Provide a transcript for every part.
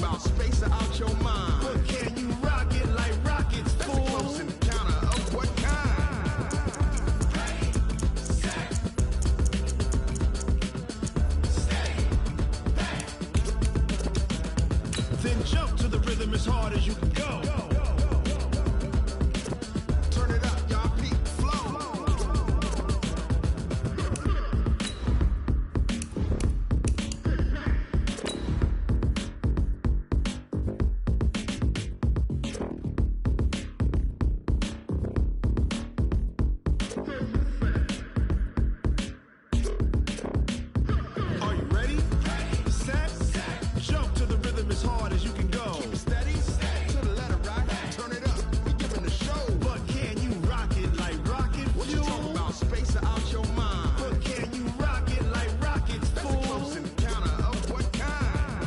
about space or out your mind. But can you rock it like rockets, fool? That's a close encounter of what kind? Ready, set, stay back. Then jump to the rhythm as hard as you can go. Turn it up, y'all, peak flow. Are you ready? Set, jump to the rhythm as hard as you can go. Keep it steady, to the letter right. Turn it up, we giving the show. But can you rock it like rocket fuel? What you talking about, space or out your mind? But can you rock it like rockets, fool? That's a close encounter of what kind?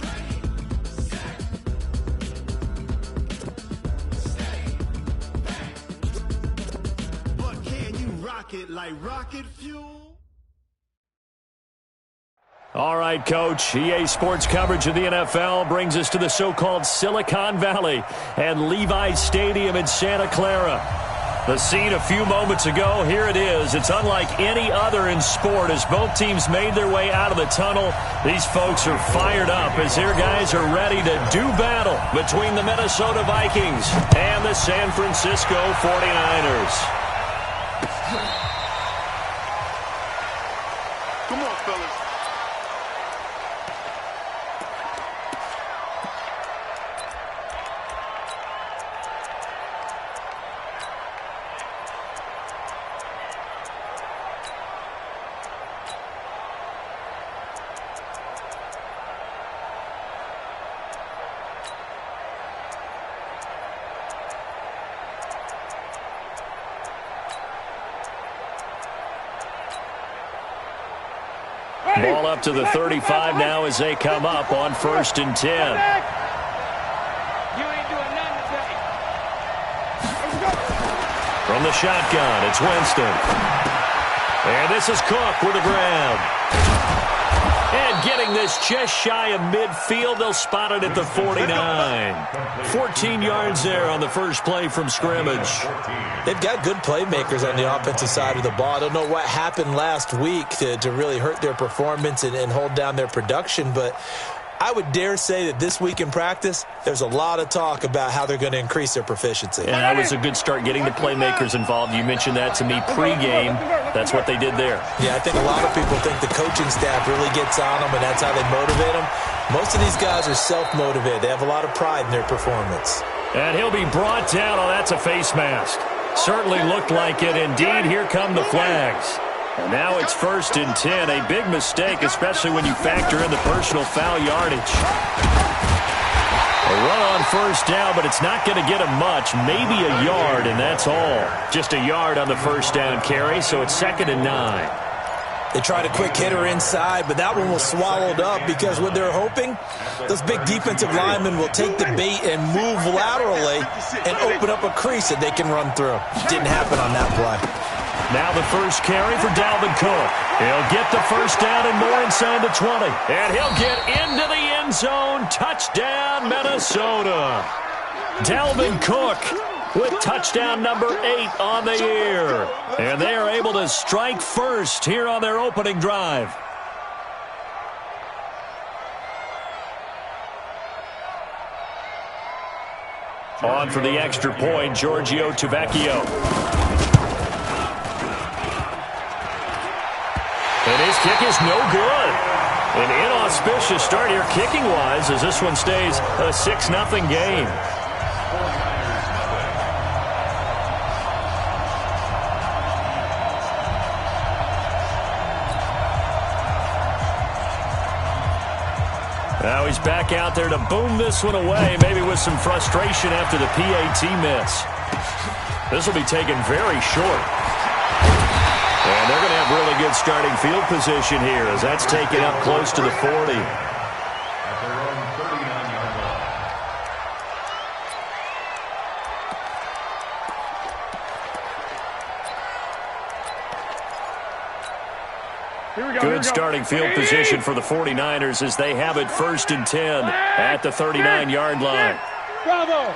Ready, set, stay back. But can you rock it like rocket fuel? All right, Coach. EA Sports coverage of the NFL brings us to the so-called Silicon Valley and Levi's Stadium in Santa Clara. The scene a few moments ago, here it is. It's unlike any other in sport as both teams made their way out of the tunnel. These folks are fired up as their guys are ready to do battle between the Minnesota Vikings and the San Francisco 49ers. Come on, fellas. Ball up to the 35 now as they come up on 1st and 10. You ain't doing nothing today. From the shotgun, it's Winston. And this is Cook with a grab. And getting this just shy of midfield, they'll spot it at the 49. 14 yards there on the first play from scrimmage. They've got good playmakers on the offensive side of the ball. I don't know what happened last week to really hurt their performance and hold down their production, but I would dare say that this week in practice, there's a lot of talk about how they're going to increase their proficiency. And that was a good start getting the playmakers involved. You mentioned that to me pregame. That's what they did there. Yeah, I think a lot of people think the coaching staff really gets on them, and that's how they motivate them. Most of these guys are self-motivated. They have a lot of pride in their performance. And he'll be brought down. Oh, that's a face mask. Certainly looked like it. Indeed, here come the flags. And now it's 1st and 10. A big mistake, especially when you factor in the personal foul yardage. A run on 1st down, but it's not going to get him much. Maybe a yard, and that's all. Just a yard on the 1st down carry, so it's 2nd and 9. They tried a quick hitter inside, but that one was swallowed up because what they're hoping, those big defensive linemen will take the bait and move laterally and open up a crease that they can run through. Didn't happen on that play. Now the first carry for Dalvin Cook. He'll get the 1st down and more inside the 20. And he'll get into the end zone. Touchdown, Minnesota. Dalvin Cook with touchdown number 8 on the year. And they are able to strike first here on their opening drive. On for the extra point, Giorgio Tavecchio. And his kick is no good. An inauspicious start here kicking-wise as this one stays a 6-0 game. Now he's back out there to boom this one away, maybe with some frustration after the PAT miss. This will be taken very short. And they're going to have really good starting field position here as that's taken up close to the 40. Here we go. Good starting field position for the 49ers as they have it 1st and 10 at the 39-yard line. Bravo.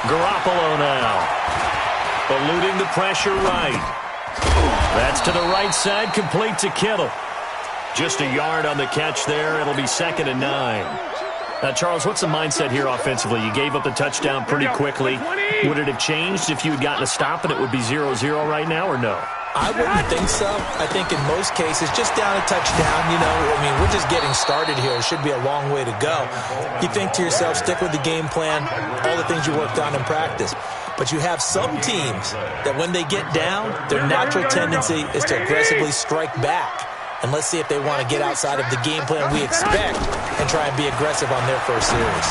Garoppolo now. Eluding the pressure right. That's to the right side, complete to Kittle. Just a yard on the catch there. It'll be 2nd and 9. Now, Charles, what's the mindset here offensively? You gave up the touchdown pretty quickly. Would it have changed if you had gotten a stop and it would be 0-0 right now, or no? I wouldn't think so. I think in most cases, just down a touchdown, we're just getting started here. It should be a long way to go. You think to yourself, stick with the game plan, all the things you worked on in practice. But you have some teams that when they get down, their natural tendency is to aggressively strike back. And let's see if they want to get outside of the game plan we expect and try and be aggressive on their first series.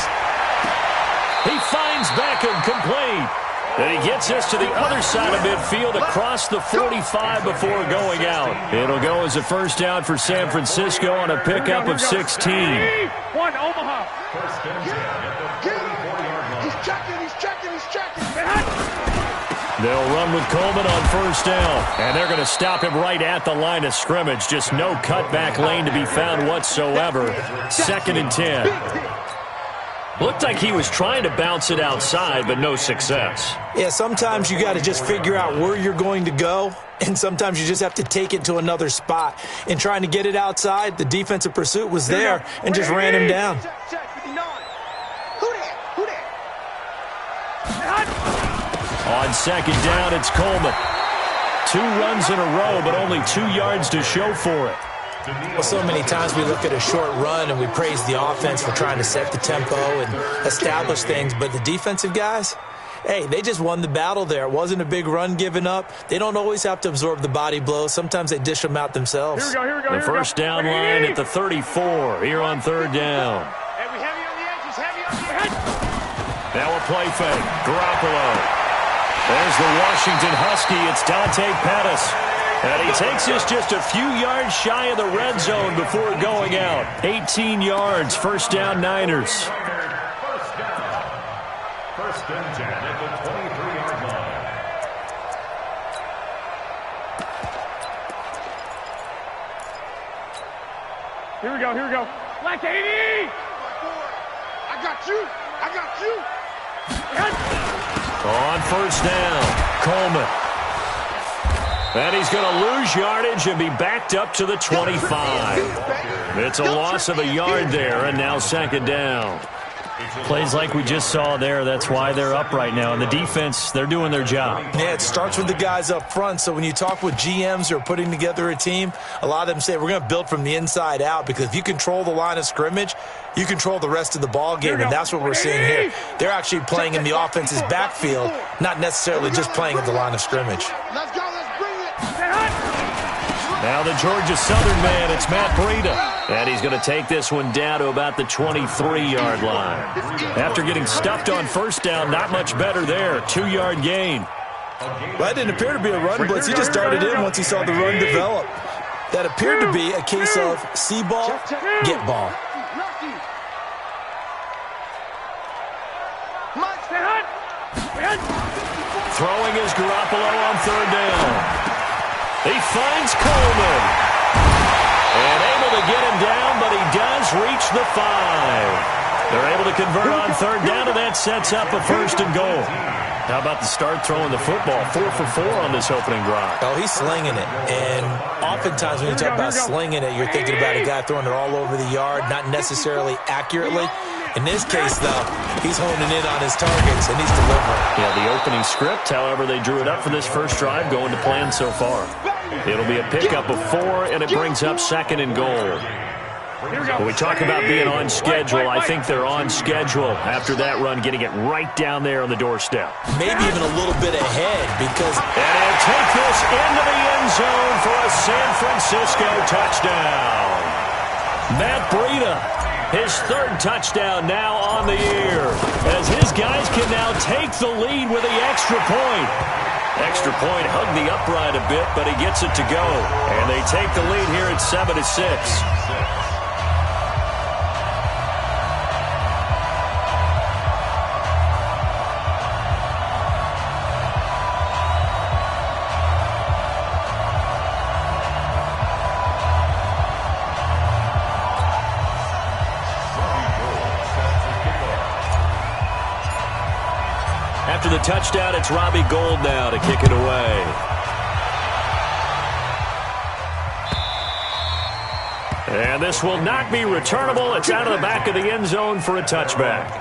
He finds Beckham complete. And he gets us to the other side of midfield across the 45 before going out. It'll go as a first down for San Francisco on a pickup of 16. 1 Omaha. He's checking. They'll run with Coleman on first down. And they're going to stop him right at the line of scrimmage. Just no cutback lane to be found whatsoever. 2nd and 10. Looked like he was trying to bounce it outside, but no success. Yeah, sometimes you got to just figure out where you're going to go, and sometimes you just have to take it to another spot. In trying to get it outside, the defensive pursuit was there and just ran him down. On 2nd down, it's Coleman. 2 runs in a row, but only 2 yards to show for it. Well, so many times we look at a short run and we praise the offense for trying to set the tempo and establish things, but the defensive guys, hey, they just won the battle there. It wasn't a big run given up. They don't always have to absorb the body blows. Sometimes they dish them out themselves. Here we go. The first down line at the 34 here on 3rd down. Hey, we heavy on the edges, heavy on the edges. Now a play fake. Garoppolo. There's the Washington Husky. It's Dante Pettis. And he takes us just a few yards shy of the red zone before going out. 18 yards, first down Niners. First and 10 at the 23-yard line. Here we go. Black 80. I got you. On first down, Coleman. And he's going to lose yardage and be backed up to the 25. It's a loss of a yard there, and now 2nd down. Plays like we just saw there. That's why they're up right now. And the defense, they're doing their job. Yeah, it starts with the guys up front. So when you talk with GMs who are putting together a team, a lot of them say we're going to build from the inside out, because if you control the line of scrimmage, you control the rest of the ball game, and that's what we're seeing here. They're actually playing in the offense's backfield, not necessarily just playing at the line of scrimmage. Let's go. Let's bring it. Now the Georgia Southern man, it's Matt Breida. And he's going to take this one down to about the 23-yard line. After getting stuffed on first down, not much better there. 2-yard gain. Well, that didn't appear to be a run blitz. He just darted in once he saw the run develop. That appeared to be a case of see ball, get ball. Throwing is Garoppolo on 3rd down. He finds Coleman. And able to get him down, but he does reach the 5. They're able to convert on 3rd down, and that sets up a 1st and goal. How about the start throwing the football? 4 for 4 on this opening drive. Oh, he's slinging it. And oftentimes when you talk about slinging it, you're thinking about a guy throwing it all over the yard, not necessarily accurately. In this case, though, he's honing in on his targets, and he's delivering. Yeah, the opening script, however, they drew it up for this first drive, going to plan so far. It'll be a pickup of 4, and it brings up 2nd and goal. When we talk about being on schedule, I think they're on schedule after that run, getting it right down there on the doorstep. Maybe even a little bit ahead, because... And he'll take this into the end zone for a San Francisco touchdown. Matt Breida, his 3rd touchdown now on the year, as his guys can now take the lead with the extra point. Extra point hugged the upright a bit, but he gets it to go. And they take the lead here at 7-6. after the touchdown, it's Robbie Gould now to kick it away. And this will not be returnable. It's out of the back of the end zone for a touchback.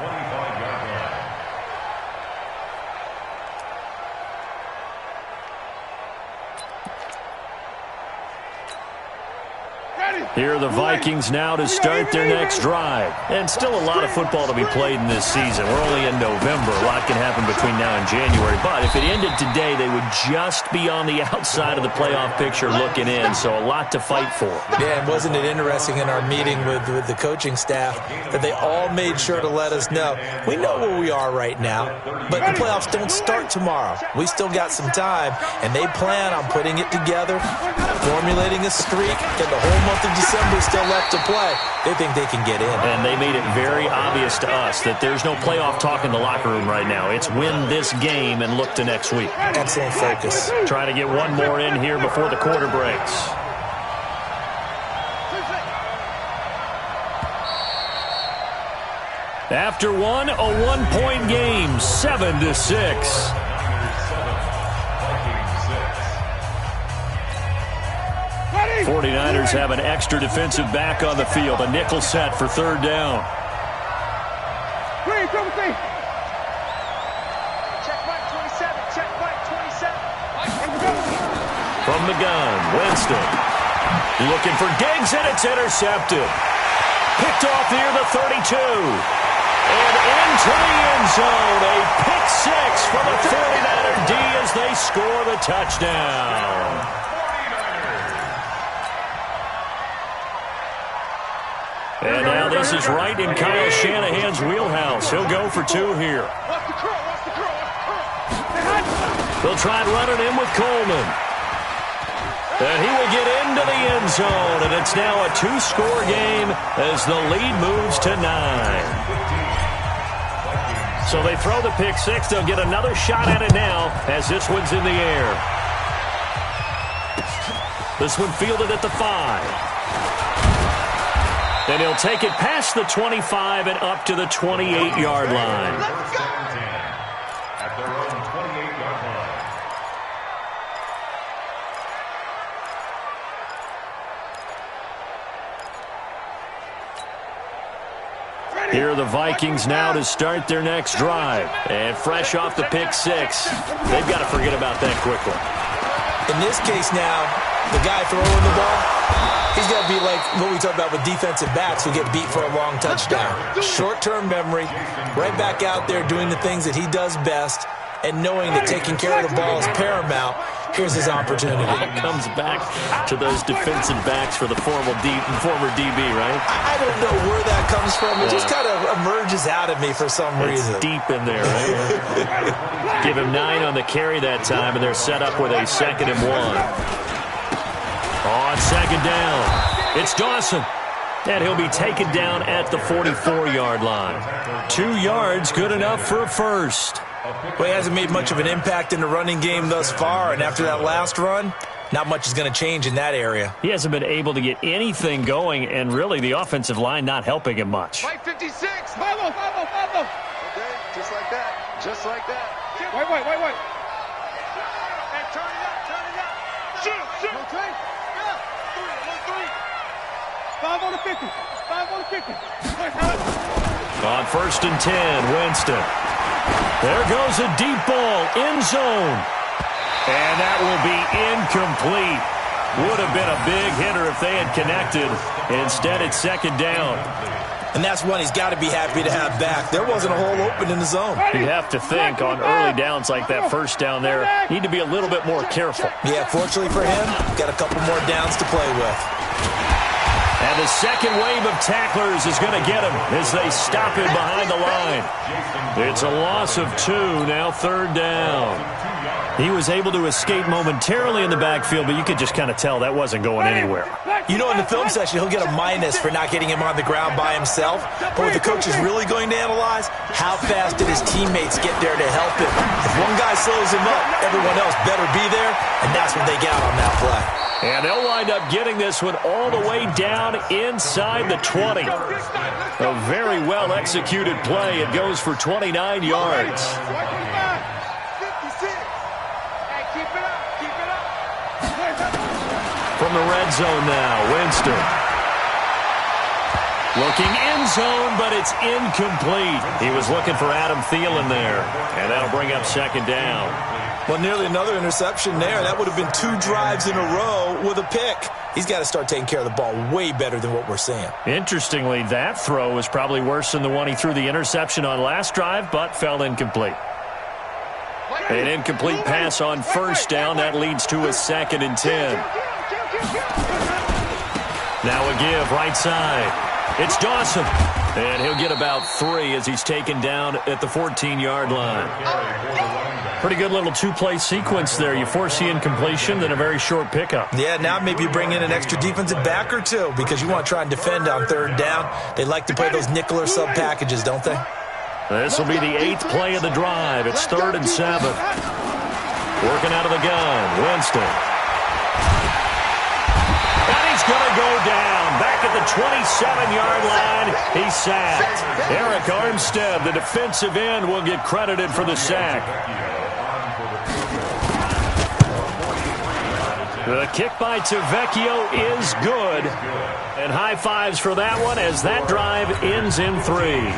Here are the Vikings now to start their next drive. And still a lot of football to be played in this season. We're only in November. A lot can happen between now and January. But if it ended today, they would just be on the outside of the playoff picture looking in. So a lot to fight for. Yeah, and wasn't it interesting in our meeting with the coaching staff that they all made sure to let us know, we know where we are right now, but the playoffs don't start tomorrow. We still got some time, and they plan on putting it together, formulating a streak, and the whole month of December still left to play. They think they can get in. And they made it very obvious to us that there's no playoff talk in the locker room right now. It's win this game and look to next week. Excellent focus. Trying to get one more in here before the quarter breaks. After one, a one-point game, 7-6. 49ers have an extra defensive back on the field. A nickel set for third down. Green, come with me. Check Mike 27. Check Mike 27. From the gun, Winston. Looking for Diggs, and it's intercepted. Picked off near the 32. And into the end zone. A pick six for the 49er D as they score the touchdown. And now this is right in Kyle Shanahan's wheelhouse. He'll go for two here. They'll try and run it in with Coleman. And he will get into the end zone. And it's now a two-score game as the lead moves to 9. So they throw the pick six. They'll get another shot at it now as this one's in the air. This one fielded at the 5. And he'll take it past the 25 and up to the 28-yard line. At their own 28-yard line. Here are the Vikings now to start their next drive. And fresh off the pick six, they've got to forget about that quickly. In this case now, the guy throwing the ball, he's got to be like what we talk about with defensive backs who get beat for a long touchdown. Short-term memory, right back out there doing the things that he does best, and knowing that taking care of the ball is paramount. Here's his opportunity. Comes back to those defensive backs for the former DB, right? I don't know where that comes from. It just kind of emerges out of me for some reason. It's deep in there, right? Give him 9 on the carry that time, and they're set up with a 2nd and 1. On second down, it's Dawson. And he'll be taken down at the 44-yard line. 2 yards, good enough for a first. Well, he hasn't made much of an impact in the running game thus far, and after that last run, not much is going to change in that area. He hasn't been able to get anything going, and really the offensive line not helping him much. Mike 56. Follow. Okay, just like that. Just like that. Wait. And turn it up. Shoot. Okay. Yeah. 5 on the 50. 5 on the 50. On 1st and 10, Winston. There goes a deep ball, end zone. And that will be incomplete. Would have been a big hitter if they had connected. Instead, it's 2nd down. And that's one he's got to be happy to have back. There wasn't a hole open in the zone. You have to think on early downs like that first down there, need to be a little bit more careful. Yeah, fortunately for him, got a couple more downs to play with. And the second wave of tacklers is going to get him as they stop him behind the line. It's a loss of 2, now 3rd down. He was able to escape momentarily in the backfield, but you could just kind of tell that wasn't going anywhere. You know, in the film session, he'll get a minus for not getting him on the ground by himself. But what the coach is really going to analyze, how fast did his teammates get there to help him? If one guy slows him up, everyone else better be there, and that's what they got on that play. And they'll wind up getting this one all the way down inside the 20. A very well-executed play. It goes for 29 yards. from the red zone now. Winston. Looking end zone, but it's incomplete. He was looking for Adam Thielen there, and that'll bring up second down. Well, nearly another interception there. That would have been 2 drives in a row with a pick. He's got to start taking care of the ball way better than what we're seeing. Interestingly, that throw was probably worse than the one he threw the interception on last drive, but fell incomplete. An incomplete pass on first down. That leads to a 2nd and 10. Now a give right side. It's Dawson. And he'll get about 3 as he's taken down at the 14-yard line. Pretty good little 2-play sequence there. You force the incompletion, then a very short pickup. Yeah, now maybe you bring in an extra defensive back or 2 because you want to try and defend on 3rd down. They like to play those nickel or sub packages, don't they? This will be the 8th play of the drive. It's 3rd and 7. Working out of the gun, Winston. And he's going to go down. Back at the 27-yard line, he's sacked. Eric Armstead, the defensive end, will get credited for the sack. The kick by Tavecchio is good. And high fives for that one as that drive ends in 3.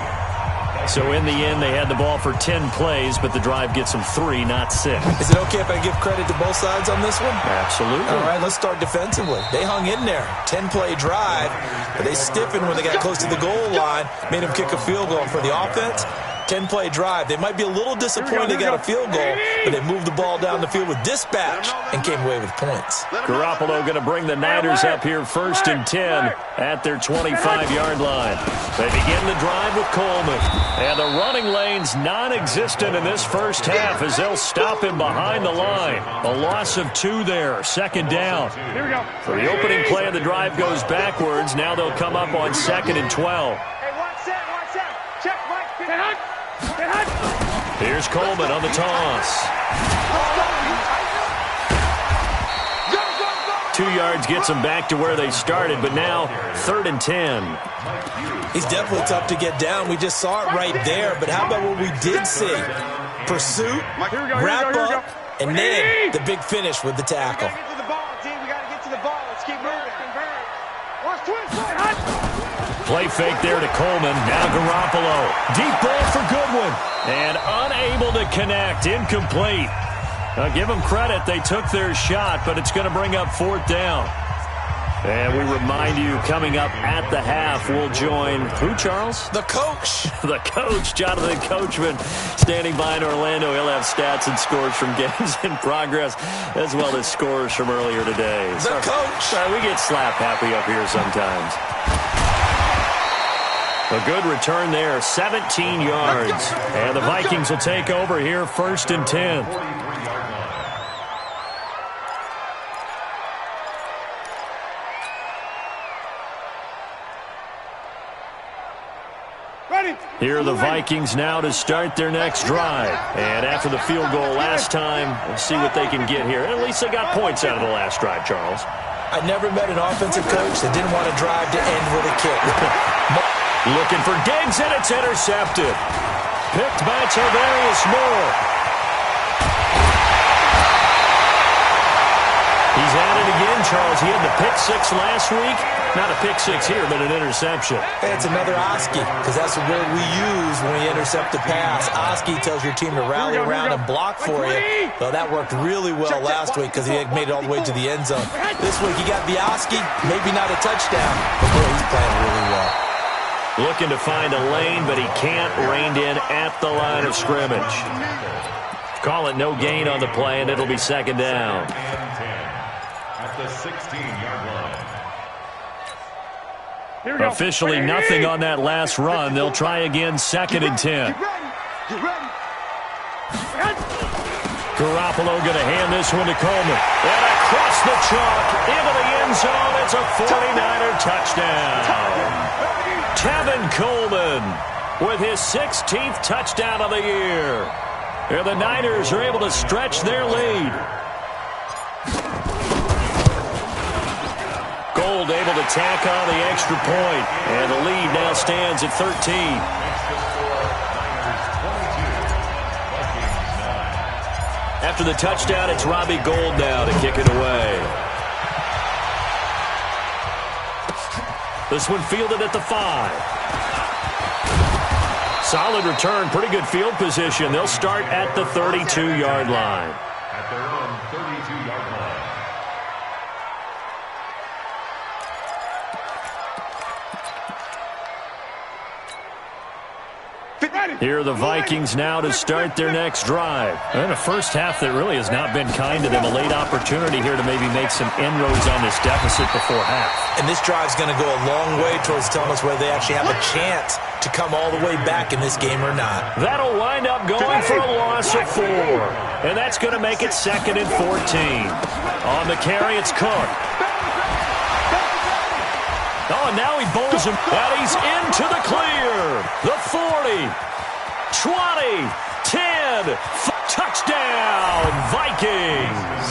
So in the end, they had the ball for 10 plays, but the drive gets them 3, not 6. Is it okay if I give credit to both sides on this one? Absolutely. All right, let's start defensively. They hung in there. 10-play drive, but they stiffened when they got close to the goal line, made them kick a field goal. For the offense, 10-play drive. They might be a little disappointed they got a field goal, but they moved the ball down the field with dispatch and came away with points. Garoppolo going to bring the Niners up here 1st and 10 at their 25-yard line. They begin the drive with Coleman. And the running lane's non-existent in this first half as they'll stop him behind the line. A loss of 2 there. 2nd down. Here we go. So the opening play of the drive goes backwards. Now they'll come up on 2nd and 12. Hey, watch that. Check, Mike. Get hot. Here's Coleman on the toss. 2 yards gets them back to where they started, but now 3rd and 10. He's definitely tough to get down. We just saw it right there, but how about what we did see? Pursuit, wrap up, and then the big finish with the tackle. Get to the ball, team. We got to get to the ball. Let's keep moving. Play fake there to Coleman. Now Garoppolo. Deep ball for Goodwin. And unable to connect. Incomplete. Now give them credit. They took their shot, but it's going to bring up 4th down. And we remind you, coming up at the half, we'll join who, Charles? The coach. The coach, Jonathan Coachman, standing by in Orlando. He'll have stats and scores from games in progress, as well as scores from earlier today. The coach. Sorry, we get slap happy up here sometimes. A good return there, 17 yards. And the Vikings will take over here, 1st and 10. Here are the Vikings now to start their next drive. And after the field goal last time, we'll see what they can get here. At least they got points out of the last drive, Charles. I never met an offensive coach that didn't want to drive to end with a kick. Looking for Diggs, and it's intercepted. Picked by Tarvarius Moore. He's at it again, Charles. He had the pick 6 last week. Not a pick 6 here, but an interception. Hey, it's another Oski, because that's the word we use when we intercept a pass. Oski tells your team to rally around and block for you. So that worked really well last week because he had made it all the way to the end zone. This week he got the Oski, maybe not a touchdown, but boy, he's playing really well. Looking to find a lane, but he can't. Reined in at the line of scrimmage. Call it no gain on the play, and it'll be 2nd down. At the 16-yard line. Officially nothing on that last run. They'll try again, 2nd and 10. Get ready. Garoppolo going to hand this one to Coleman. And across the chalk into the end zone. It's a 49er touchdown. Tevin Coleman with his 16th touchdown of the year. And the Niners are able to stretch their lead. Gold able to tack on the extra point. And the lead now stands at 13. After the touchdown, it's Robbie Gould now to kick it away. This one fielded at the 5. Solid return, pretty good field position. They'll start at the 32-yard line. At their own 32-yard line. Here are the Vikings now to start their next drive. And a first half that really has not been kind to them. A late opportunity here to maybe make some inroads on this deficit before half. And this drive's going to go a long way towards telling us whether they actually have a chance to come all the way back in this game or not. That'll wind up going for a loss of 4. And that's going to make it 2nd and 14. On the carry, it's Cook. Oh, and now he bowls him, and he's into the clear. The 40, 20, 10, touchdown, Vikings.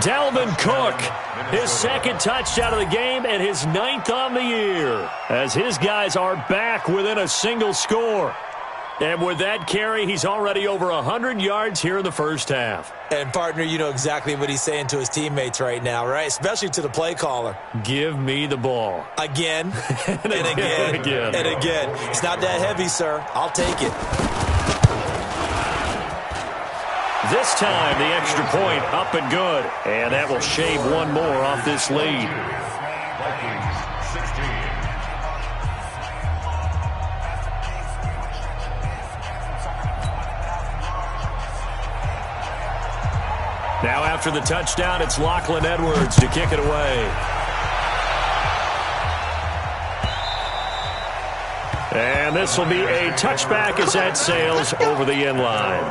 Dalvin Cook, his 2nd touchdown of the game and his 9th on the year, as his guys are back within a single score. And with that carry, he's already over 100 yards here in the first half. And, partner, you know exactly what he's saying to his teammates right now, right? Especially to the play caller. Give me the ball. Again, and again, and again. It's not that heavy, sir. I'll take it. This time, the extra point up and good. And that will shave one more off this lead. Vikings 16. Now after the touchdown, it's Lachlan Edwards to kick it away. And this will be a touchback as that sails over the end line.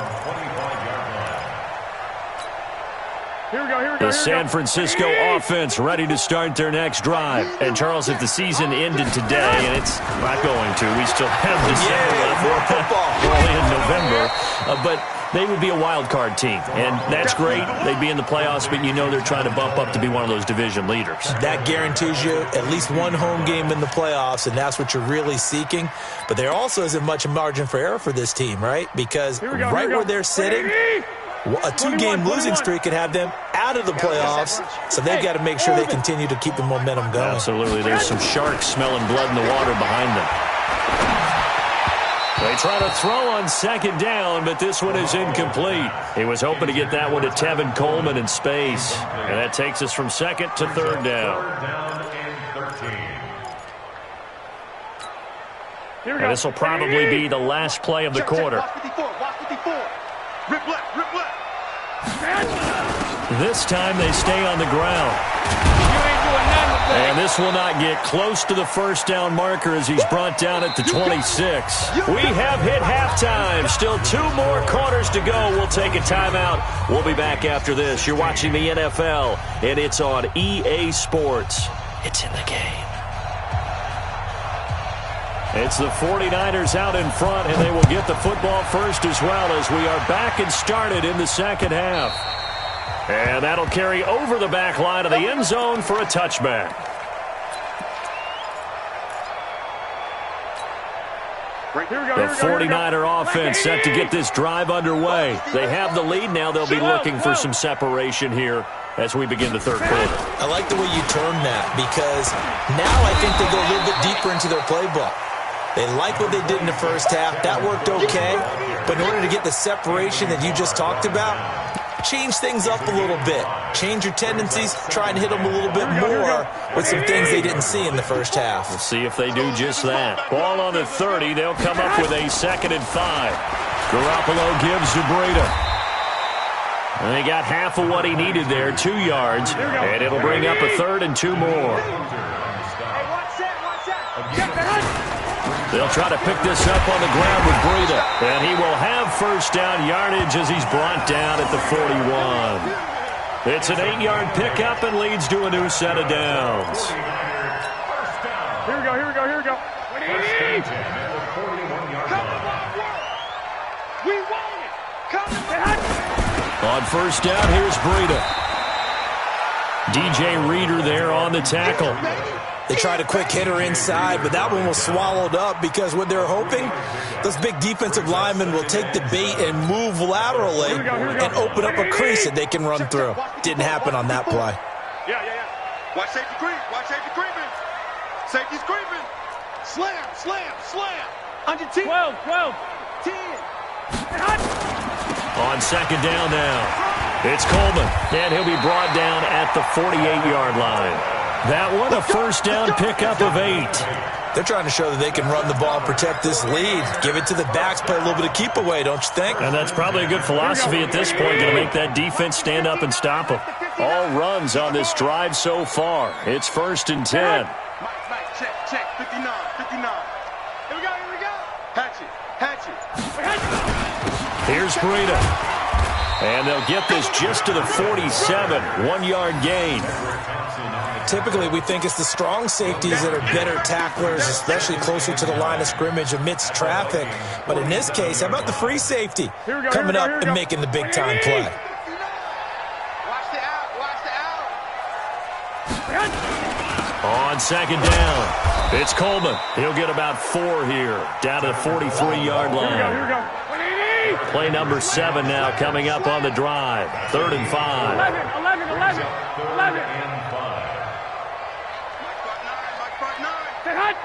Here we go. The San Francisco offense ready to start their next drive. And, Charles, if the season ended today, and it's not going to, we still have December left. More football. Early in November. But they would be a wild card team, and that's great. They'd be in the playoffs, but you know they're trying to bump up to be one of those division leaders. That guarantees you at least one home game in the playoffs, and that's what you're really seeking. But there also isn't much margin for error for this team, right? Because right where they're sitting, a 2-game losing streak could have them out of the playoffs, so they've got to make sure they continue to keep the momentum going. Absolutely. There's some sharks smelling blood in the water behind them. They try to throw on 2nd down, but this one is incomplete. He was hoping to get that one to Tevin Coleman in space. And that takes us from 2nd to 3rd down. And this will probably be the last play of the quarter. This time they stay on the ground. And this will not get close to the first down marker as he's brought down at the 26. We have hit halftime. Still 2 more quarters to go. We'll take a timeout. We'll be back after this. You're watching the NFL, and it's on EA Sports. It's in the game. It's the 49ers out in front, and they will get the football first as well as we are back and started in the second half. And that'll carry over the back line of the end zone for a touchback. The 49er offense set to get this drive underway. They have the lead now. They'll be looking for some separation here as we begin the third quarter. I like the way you term that because now I think they go a little bit deeper into their playbook. They like what they did in the first half. That worked okay. But in order to get the separation that you just talked about, change things up a little bit. Change your tendencies. Try and hit them a little bit more with some things they didn't see in the first half. We'll see if they do just that. Ball on the 30. They'll come up with a 2nd and 5. Garoppolo gives to Breida. And they got half of what he needed there, 2 yards. And it'll bring up a 3rd and 2 more. They'll try to pick this up on the ground with Breida. And he will have first down yardage as he's brought down at the 41. It's an 8-yard pickup and leads to a new set of downs. Here we go. We want it. On first down, here's Breida. DJ Reader there on the tackle. They tried a quick hitter inside, but that one was swallowed up because what they're hoping, those big defensive linemen will take the bait and move laterally and open up a crease that they can run through. Didn't happen on that play. Yeah. Watch safety green. Safety's creeping. Slam, slam, slam. Under 10. 12, 12. 10. On second down now, it's Coleman, and he'll be brought down at the 48-yard line. That one, a first down pickup of 8. They're trying to show that they can run the ball and protect this lead. Give it to the backs, play a little bit of keep away, don't you think? And that's probably a good philosophy at this point, going to make that defense stand up and stop them. All runs on this drive so far. It's first and 10. Mike, check, 59. Here we go. Hatchet. Here's Breida. And they'll get this just to the 47, 1-yard gain. Typically, we think it's the strong safeties that are better tacklers, especially closer to the line of scrimmage amidst traffic. But in this case, how about the free safety coming up and making the big-time play? Watch the out. On second down, it's Coleman. He'll get about 4 here, down to the 43-yard line. Here we go. 180. Play number 7 now coming up on the drive. 3rd and 5. 11. Get hot.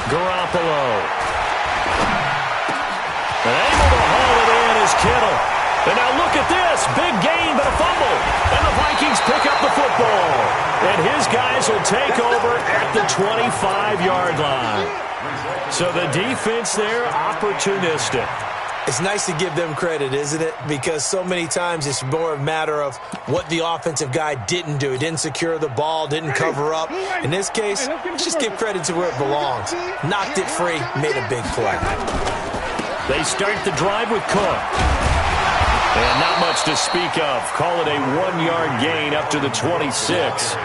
Garoppolo. And able to haul it in is Kittle. And now look at this. Big gain, but a fumble. And the Vikings pick up the football. And his guys will take over at the 25-yard line. So the defense there, opportunistic. It's nice to give them credit, isn't it? Because so many times it's more a matter of what the offensive guy didn't do. He didn't secure the ball, didn't cover up. In this case, just give credit to where it belongs. Knocked it free, made a big play. They start the drive with Cook. And not much to speak of. Call it a 1-yard gain up to the 26.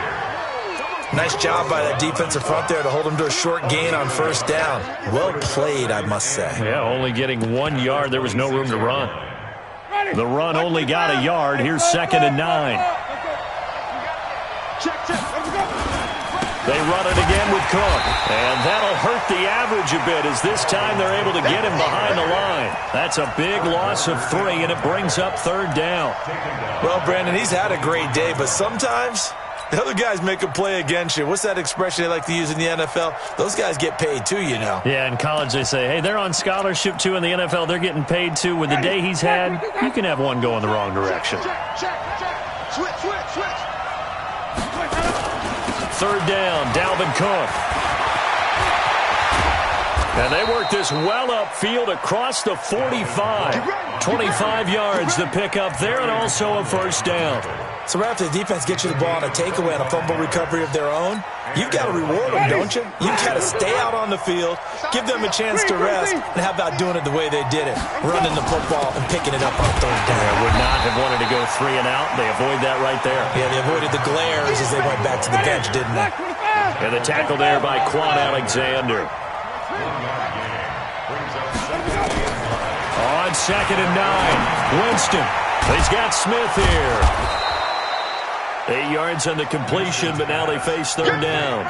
Nice job by that defensive front there to hold him to a short gain on first down. Well played, I must say. Yeah, only getting 1 yard. There was no room to run. The run only got a yard. Here's 2nd and 9. They run it again with Cook. And that'll hurt the average a bit as this time they're able to get him behind the line. That's a big loss of 3, and it brings up 3rd down. Well, Brandon, he's had a great day, but sometimes the other guys make a play against you. What's that expression they like to use in the NFL? Those guys get paid too, you know. Yeah, in college they say, hey, they're on scholarship too. In the NFL, they're getting paid too. With the day he's had, you can have one going the wrong direction. Switch. 3rd down, Dalvin Cook. And they work this well upfield across the 45. 25 yards to pick up there, and also a first down. So right after the defense gets you the ball on a takeaway and a fumble recovery of their own, you've got to reward them, don't you? You've got to stay out on the field, give them a chance to rest, and how about doing it the way they did it? Running the football and picking it up on 3rd down. They would not have wanted to go 3 and out. They avoid that right there. Yeah, they avoided the glares as they went back to the bench, didn't they? And the tackle there by Quan Alexander. On 2nd and 9, Winston. He's got Smith here. 8 yards on the completion, but now they face 3rd down.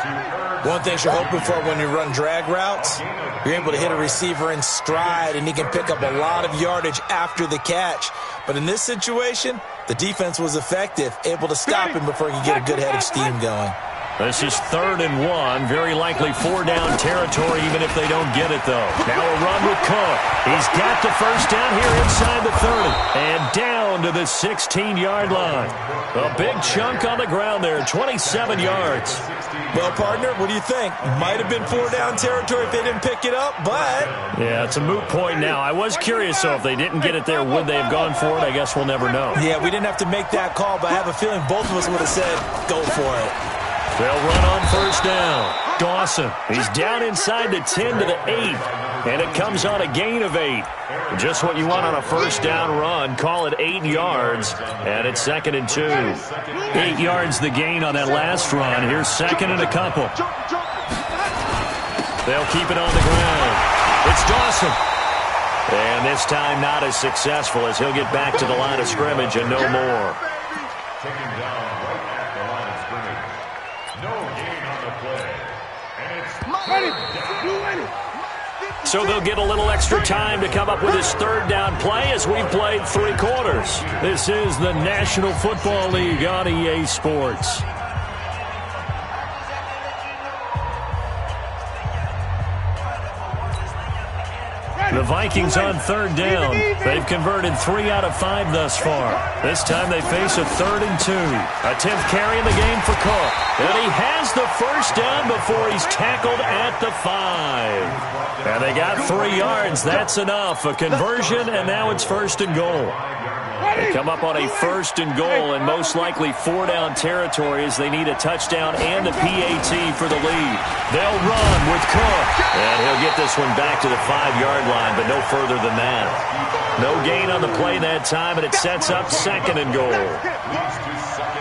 One thing you're hoping for when you run drag routes, you're able to hit a receiver in stride, and he can pick up a lot of yardage after the catch. But in this situation, the defense was effective, able to stop him before he could get a good head of steam going. This is 3rd and 1. Very likely 4-down territory, even if they don't get it, though. Now a run with Cook. He's got the first down here inside the 30. And down to the 16-yard line. A big chunk on the ground there, 27 yards. Well, partner, what do you think? Might have been 4-down territory if they didn't pick it up, but... Yeah, it's a moot point now. I was curious, so if they didn't get it there, would they have gone for it? I guess we'll never know. Yeah, we didn't have to make that call, but I have a feeling both of us would have said, go for it. They'll run on first down. Dawson, he's down inside the 10 to the 8. And it comes on a gain of 8. Just what you want on a first down run. Call it 8 yards. And it's 2nd and 2. 8 yards the gain on that last run. Here's 2nd and a couple. They'll keep it on the ground. It's Dawson. And this time not as successful as he'll get back to the line of scrimmage and no more. Taken down right at the line of scrimmage. No gain on the play. And it's So they'll get a little extra time to come up with his 3rd down play as we've played 3 quarters. This is the National Football League on EA Sports. The Vikings on third down. They've converted 3 out of 5 thus far. This time they face a 3rd and 2. A 10th carry in the game for Cook. And he has the first down before he's tackled at the 5. And they got 3 yards. That's enough. A conversion, and now it's 1st and goal. They come up on a 1st and goal and most likely 4-down territory as they need a touchdown and the PAT for the lead. They'll run with Cook. And he'll get this one back to the 5-yard line, but no further than that. No gain on the play that time, and it sets up 2nd and goal.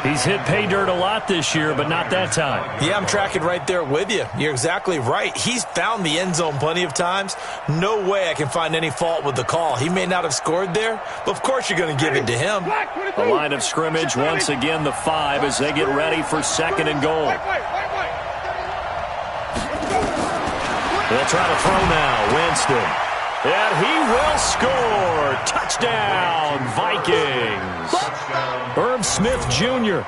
He's hit pay dirt a lot this year, but not that time. Yeah, I'm tracking right there with you. You're exactly right. He's found the end zone plenty of times. No way I can find any fault with the call. He may not have scored there, but of course you're going to give it to him. The line of scrimmage, once again, the 5 as they get ready for 2nd and goal. They'll try to throw now. Winston. And he will score. Touchdown, Vikings. Herb Smith Jr.,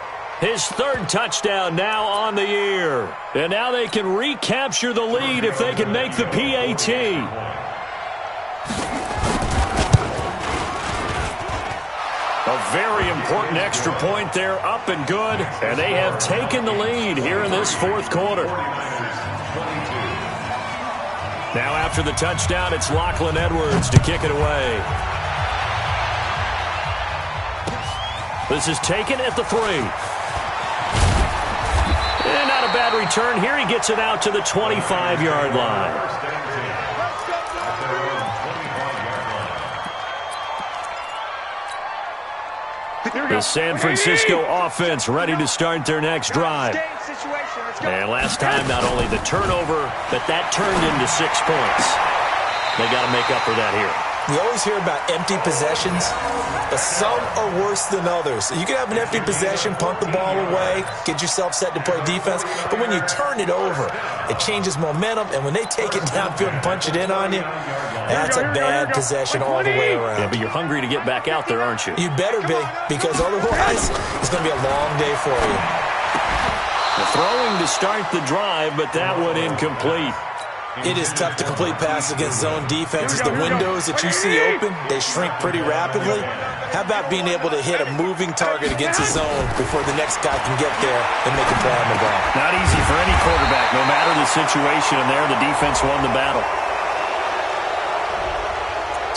his 3rd touchdown now on the year. And now they can recapture the lead if they can make the PAT. A very important extra point there, up and good. And they have taken the lead here in this 4th quarter. Now after the touchdown, it's Lachlan Edwards to kick it away. This is taken at the 3. And not a bad return here. He gets it out to the 25-yard line. The San Francisco offense ready to start their next drive. And last time, not only the turnover, but that turned into 6 points. They got to make up for that here. We always hear about empty possessions, but some are worse than others. You can have an empty possession, punt the ball away, get yourself set to play defense, but when you turn it over, it changes momentum, and when they take it downfield and punch it in on you, that's a bad possession all the way around. Yeah, but you're hungry to get back out there, aren't you? You better be, because otherwise, it's going to be a long day for you. The throwing to start the drive, but that one incomplete. It is tough to complete passes against zone defenses. The windows that you see open, they shrink pretty rapidly. How about being able to hit a moving target against a zone before the next guy can get there and make a play on the ball? Not easy for any quarterback, no matter the situation, and there the defense won the battle.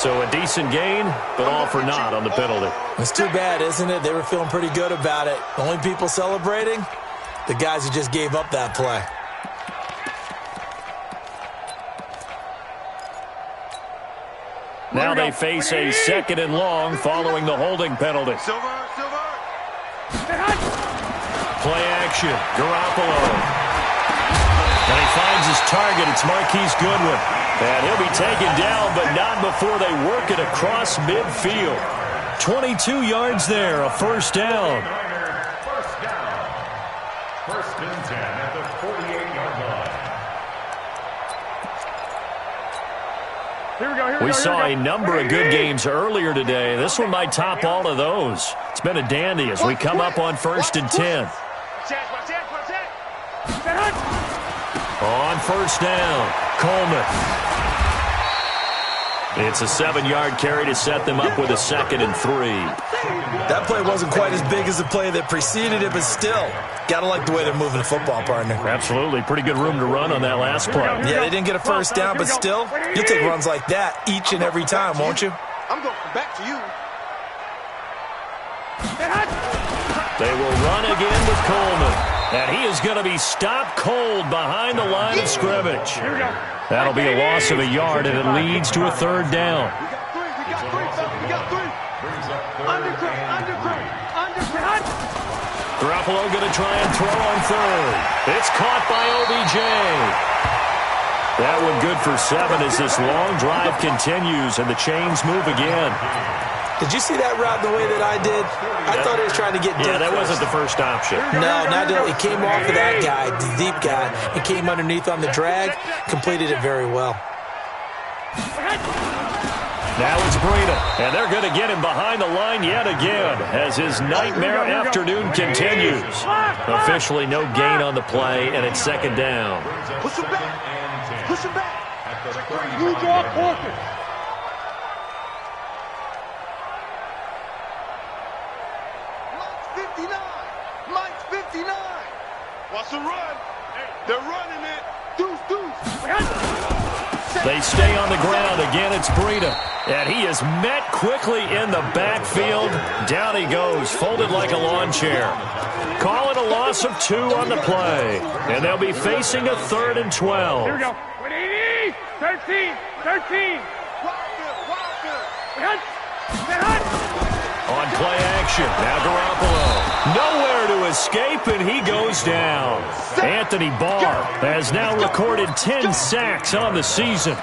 So a decent gain, but all for naught on the penalty. It's too bad, isn't it? They were feeling pretty good about it. The only people celebrating, the guys who just gave up that play. Now they face a 2nd and long following the holding penalty. Play action. Garoppolo. And he finds his target. It's Marquise Goodwin. And he'll be taken down, but not before they work it across midfield. 22 yards there, a 1st down. First down. 1st and 10 at the 48-yard line. We saw a number of good games earlier today. This one might top all of those. It's been a dandy as we come up on 1st and 10. On 1st down, Coleman. It's a 7-yard carry to set them up with a 2nd and 3. That play wasn't quite as big as the play that preceded it, but still, got to like the way they're moving the football, partner. Absolutely. Pretty good room to run on that last play. Yeah, they didn't get a 1st down, but still, you'll take runs like that each and every time, won't you? I'm going back to you. They will run again with Coleman. And he is going to be stopped cold behind the line of scrimmage. That'll be a loss of a yard, and it leads to a 3rd down. We got three. Garoppolo going to try and throw on 3rd. It's caught by OBJ. That one good for 7 as this long drive continues and the chains move again. Did you see that route the way that I did? I thought he was trying to get deep. Yeah, that wasn't the first option. No, not at all. He came off of that guy, the deep guy, and came underneath on the drag, completed it very well. Now it's Breida, and they're going to get him behind the line yet again as his nightmare afternoon continues. Officially no gain on the play, and it's 2nd down. Push him back. Push him back. You draw quarter. They stay on the ground. Again, it's Breida. And he is met quickly in the backfield. Down he goes, folded like a lawn chair. Call it a loss of 2 on the play. And they'll be facing a 3rd and 12. Here we go. 13. On play action, now Garoppolo. Nowhere to escape, and he goes down. Anthony Barr has now recorded 10 sacks on the season.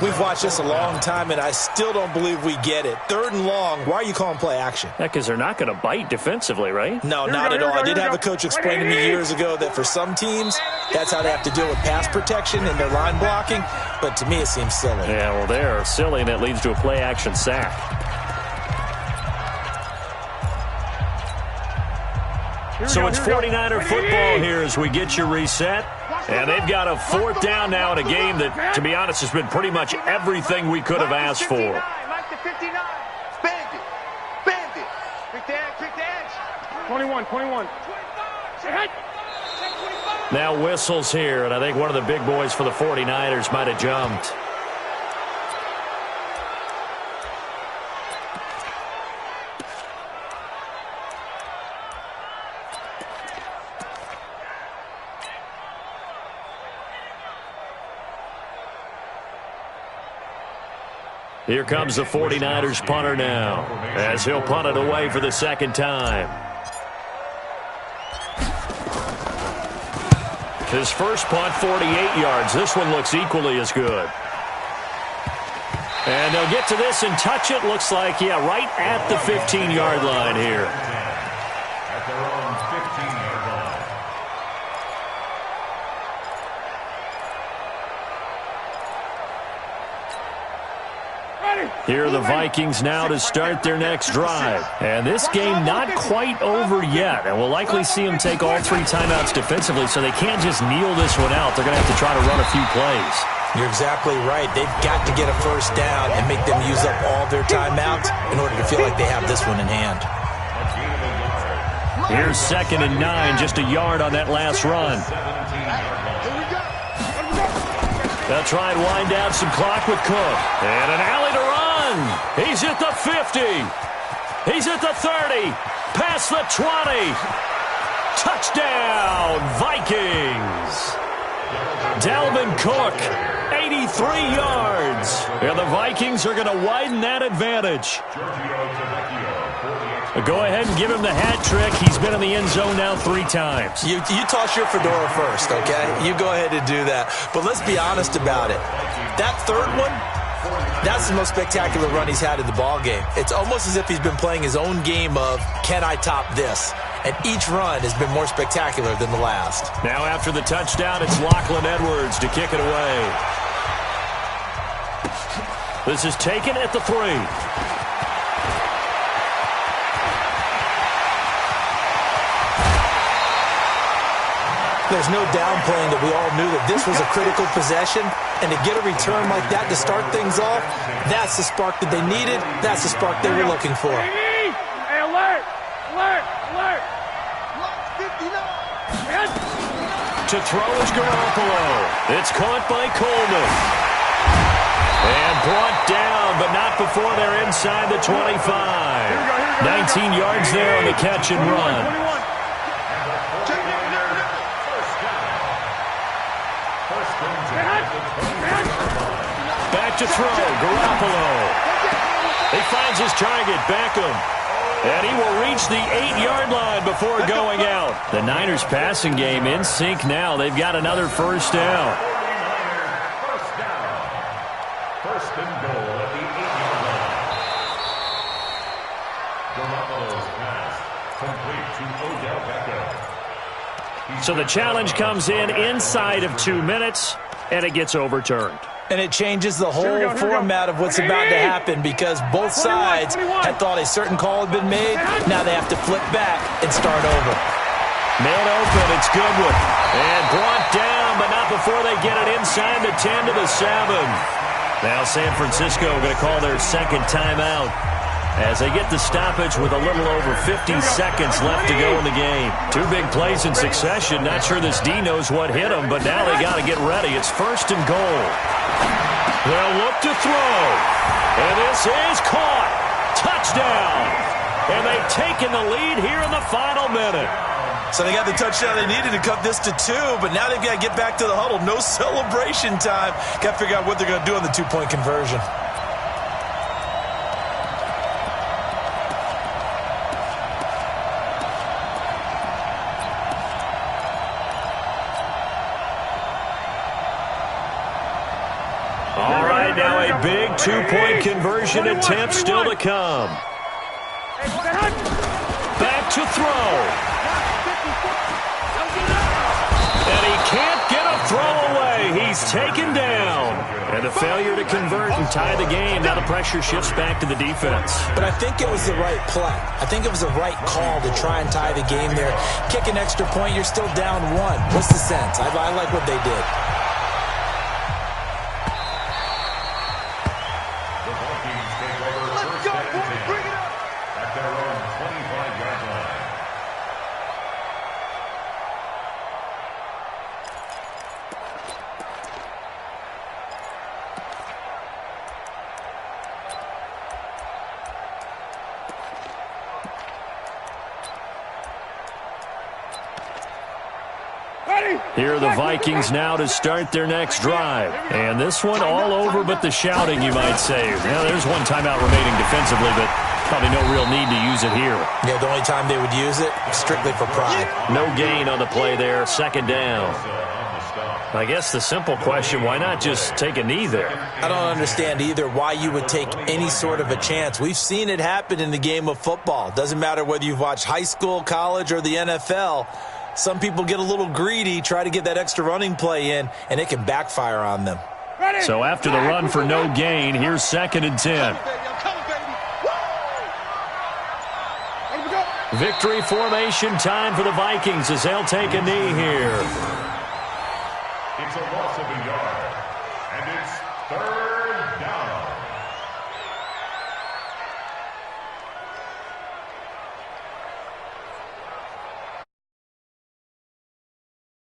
We've watched this a long time, and I still don't believe we get it. 3rd and long, why are you calling play action? Because they're not going to bite defensively, right? No, not at all. I did have a coach explain to me years ago that for some teams, that's how they have to deal with pass protection and their line blocking. But to me, it seems silly. Yeah, well, they're silly, and it leads to a play action sack. So it's 49er football here as we get you reset. And they've got a 4th down now in a game that, to be honest, has been pretty much everything we could have asked for. Like the 59. Bend it. Quick to edge. 21. Now whistles here, and I think one of the big boys for the 49ers might have jumped. Here comes the 49ers punter now, as he'll punt it away for the 2nd time. His first punt, 48 yards. This one looks equally as good. And they'll get to this and touch it. Looks like, yeah, right at the 15-yard line here. At their own 15-yard line. Here are the Vikings now to start their next drive. And this game not quite over yet. And we'll likely see them take all 3 timeouts defensively, so they can't just kneel this one out. They're going to have to try to run a few plays. You're exactly right. They've got to get a 1st down and make them use up all their timeouts in order to feel like they have this one in hand. Here's 2nd and 9, just a yard on that last run. They'll try and wind down some clock with Cook. And an alley to run. He's at the 50. He's at the 30. Past the 20. Touchdown, Vikings. Dalvin Cook, 83 yards. And the Vikings are going to widen that advantage. Go ahead and give him the hat trick. He's been in the end zone now 3 times. You toss your fedora first, okay? You go ahead and do that. But let's be honest about it. That 3rd one, that's the most spectacular run he's had in the ballgame. It's almost as if he's been playing his own game of, can I top this? And each run has been more spectacular than the last. Now after the touchdown, it's Lachlan Edwards to kick it away. This is taken at the 3. There's no downplaying that we all knew that this was a critical possession, and to get a return like that to start things off, that's the spark that they needed. That's the spark they were looking for. Hey, alert! To throw is Garoppolo. It's caught by Coleman. And brought down, but not before they're inside the 25. 19 yards there on the catch and run. Back to throw, Garoppolo. He finds his target, Beckham. And he will reach the 8-yard line before going out. The Niners passing game in sync now. They've got another 1st down. First down. 1st and goal at the 8-yard line. Garoppolo's pass complete to Odell Beckham. So the challenge comes in inside of 2 minutes, and it gets overturned. And it changes the whole format of what's about to happen because both sides had thought a certain call had been made. Now they have to flip back and start over. Man open, it's Goodwin. And brought down, but not before they get it inside the 10 to the 7. Now San Francisco going to call their 2nd timeout. as they get the stoppage with a little over 50 seconds left to go in the game. Two big plays in succession. Not sure this D knows what hit him, but now they got to get ready. It's 1st and goal. They'll look to throw. And this is caught. Touchdown. And they've taken the lead here in the final minute. So they got the touchdown they needed to cut this to 2, but now they've got to get back to the huddle. No celebration time. Got to figure out what they're going to do on the 2-point conversion. All right, now a big 2-point conversion attempt still to come. Back to throw. And he can't get a throw away. He's taken down. And a failure to convert and tie the game. Now the pressure shifts back to the defense. But I think it was the right play. I think it was the right call to try and tie the game there. Kick an extra point, you're still down 1. What's the sense? I like what they did. Here are the Vikings now to start their next drive. And this one all over but the shouting, you might say. Now, there's one timeout remaining defensively, but probably no real need to use it here. Yeah, the only time they would use it, strictly for pride. No gain on the play there, 2nd down. I guess the simple question, why not just take a knee there? I don't understand either why you would take any sort of a chance. We've seen it happen in the game of football. Doesn't matter whether you've watched high school, college, or the NFL. Some people get a little greedy, try to get that extra running play in, and it can backfire on them. So after the run for no gain, here's 2nd and 10. Victory formation time for the Vikings as they'll take a knee here. It's a loss of a yard, and it's 3rd